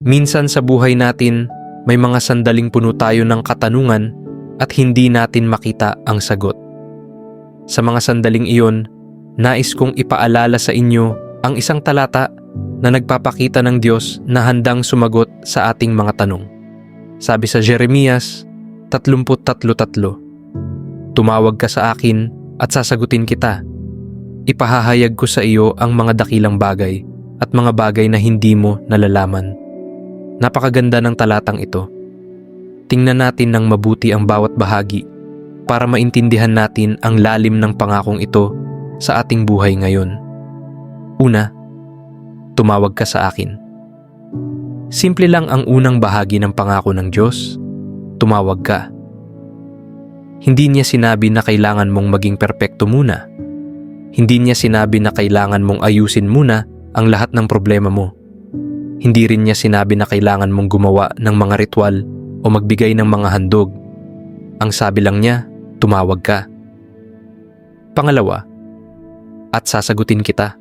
Minsan sa buhay natin, may mga sandaling puno tayo ng katanungan at hindi natin makita ang sagot. Sa mga sandaling iyon, nais kong ipaalala sa inyo ang isang talata na nagpapakita ng Diyos na handang sumagot sa ating mga tanong. Sabi sa Jeremias 33:3, "Tumawag ka sa akin at sasagutin kita. Ipahahayag ko sa iyo ang mga dakilang bagay at mga bagay na hindi mo nalalaman." Napakaganda ng talatang ito. Tingnan natin ng mabuti ang bawat bahagi para maintindihan natin ang lalim ng pangakong ito sa ating buhay ngayon. Una, tumawag ka sa akin. Simple lang ang unang bahagi ng pangako ng Diyos. Tumawag ka. Hindi niya sinabi na kailangan mong maging perpekto muna. Hindi niya sinabi na kailangan mong ayusin muna ang lahat ng problema mo. Hindi rin niya sinabi na kailangan mong gumawa ng mga ritual o magbigay ng mga handog. Ang sabi lang niya, tumawag ka. Pangalawa, at sasagutin kita.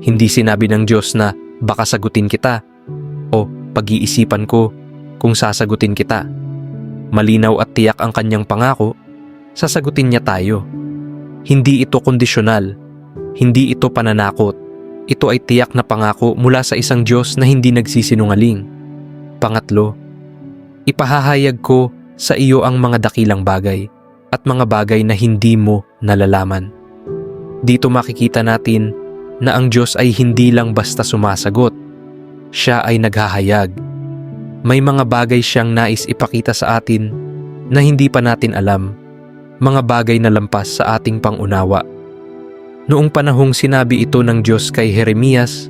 Hindi sinabi ng Diyos na baka sagutin kita o pag-iisipan ko kung sasagutin kita. Malinaw at tiyak ang kanyang pangako, sasagutin niya tayo. Hindi ito kondisyonal, hindi ito pananakot. Ito ay tiyak na pangako mula sa isang Diyos na hindi nagsisinungaling. Pangatlo, ipahahayag ko sa iyo ang mga dakilang bagay at mga bagay na hindi mo nalalaman. Dito makikita natin na ang Diyos ay hindi lang basta sumasagot. Siya ay naghahayag. May mga bagay siyang nais ipakita sa atin na hindi pa natin alam. Mga bagay na lampas sa ating pangunawa. Noong panahong sinabi ito ng Diyos kay Jeremias,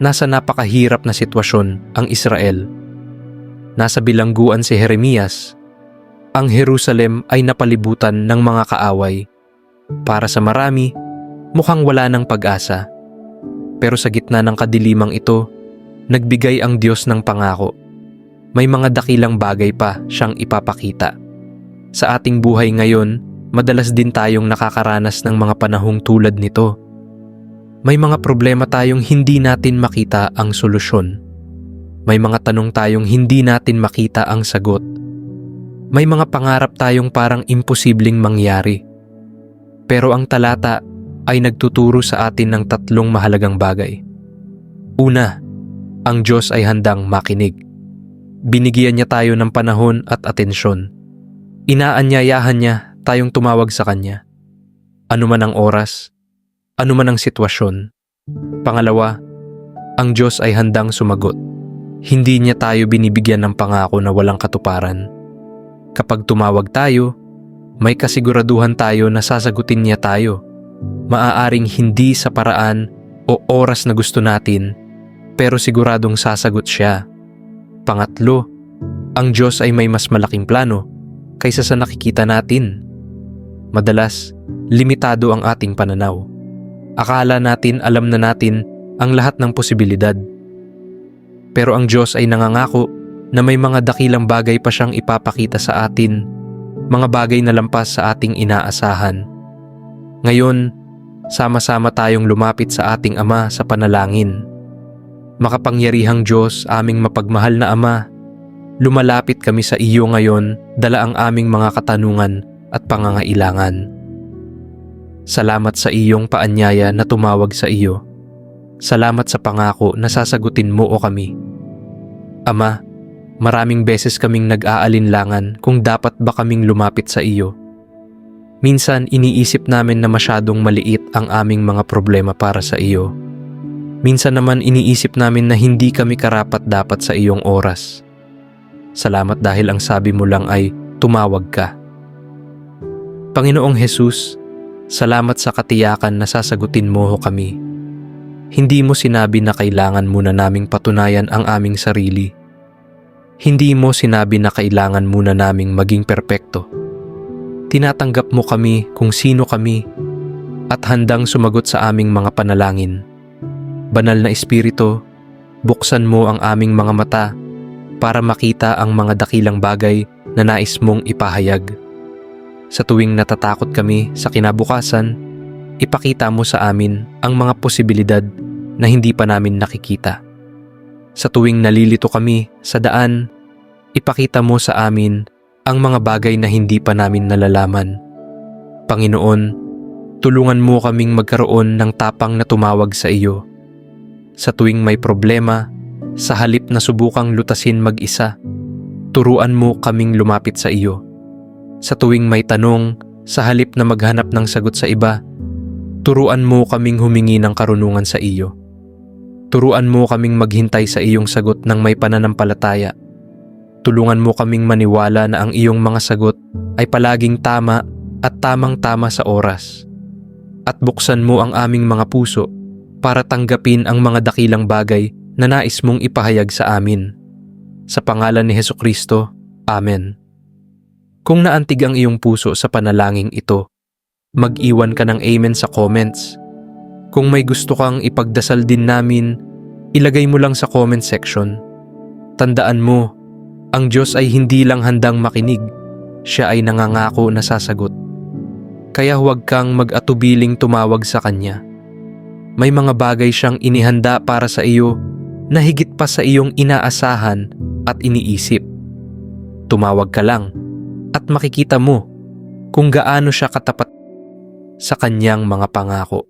nasa napakahirap na sitwasyon ang Israel. Nasa bilangguan si Jeremias. Ang Jerusalem ay napalibutan ng mga kaaway. Para sa marami, mukhang wala ng pag-asa. Pero sa gitna ng kadilimang ito, nagbigay ang Diyos ng pangako. May mga dakilang bagay pa siyang ipapakita. Sa ating buhay ngayon, madalas din tayong nakakaranas ng mga panahong tulad nito. May mga problema tayong hindi natin makita ang solusyon. May mga tanong tayong hindi natin makita ang sagot. May mga pangarap tayong parang imposibleng mangyari. Pero ang talata ay nagtuturo sa atin ng tatlong mahalagang bagay. Una, ang Diyos ay handang makinig. Binigyan niya tayo ng panahon at atensyon. Inaanyayahan niya tayong tumawag sa Kanya. Ano man ang oras, ano man ang sitwasyon. Pangalawa, ang Diyos ay handang sumagot. Hindi niya tayo binibigyan ng pangako na walang katuparan. Kapag tumawag tayo, may kasiguraduhan tayo na sasagutin niya tayo. Maaaring hindi sa paraan o oras na gusto natin, pero siguradong sasagot siya. Pangatlo, ang Diyos ay may mas malaking plano kaysa sa nakikita natin. Madalas, limitado ang ating pananaw. Akala natin alam na natin ang lahat ng posibilidad. Pero ang Diyos ay nangangako na may mga dakilang bagay pa siyang ipapakita sa atin, mga bagay na lampas sa ating inaasahan. Ngayon, sama-sama tayong lumapit sa ating Ama sa panalangin. Makapangyarihang Diyos, aming mapagmahal na Ama, lumalapit kami sa iyo ngayon, dala ang aming mga katanungan at pangangailangan. Salamat sa iyong paanyaya na tumawag sa iyo. Salamat sa pangako na sasagutin mo o kami. Ama, maraming beses kaming nag-aalinlangan kung dapat ba kaming lumapit sa iyo. Minsan iniisip namin na masyadong maliit ang aming mga problema para sa iyo. Minsan naman iniisip namin na hindi kami karapat-dapat sa iyong oras. Salamat dahil ang sabi mo lang ay tumawag ka. Panginoong Jesus, salamat sa katiyakan na sasagutin mo kami. Hindi mo sinabi na kailangan muna naming patunayan ang aming sarili. Hindi mo sinabi na kailangan muna naming maging perpekto. Tinatanggap mo kami kung sino kami at handang sumagot sa aming mga panalangin. Banal na Espiritu, buksan mo ang aming mga mata para makita ang mga dakilang bagay na nais mong ipahayag. Sa tuwing natatakot kami sa kinabukasan, ipakita mo sa amin ang mga posibilidad na hindi pa namin nakikita. Sa tuwing nalilito kami sa daan, ipakita mo sa amin ang mga bagay na hindi pa namin nalalaman. Panginoon, tulungan mo kaming magkaroon ng tapang na tumawag sa iyo. Sa tuwing may problema, sa halip na subukang lutasin mag-isa, turuan mo kaming lumapit sa iyo. Sa tuwing may tanong, sa halip na maghanap ng sagot sa iba, turuan mo kaming humingi ng karunungan sa iyo. Turuan mo kaming maghintay sa iyong sagot ng may pananampalataya. Tulungan mo kaming maniwala na ang iyong mga sagot ay palaging tama at tamang-tama sa oras. At buksan mo ang aming mga puso para tanggapin ang mga dakilang bagay na nais mong ipahayag sa amin. Sa pangalan ni Hesukristo, Amen. Kung naantig ang iyong puso sa panalangin ito, mag-iwan ka ng Amen sa comments. Kung may gusto kang ipagdasal din namin, ilagay mo lang sa comment section. Tandaan mo, ang Diyos ay hindi lang handang makinig, siya ay nangangako na sasagot. Kaya huwag kang mag-atubiling tumawag sa Kanya. May mga bagay siyang inihanda para sa iyo na higit pa sa iyong inaasahan at iniisip. Tumawag ka lang at makikita mo kung gaano siya katapat sa Kanyang mga pangako.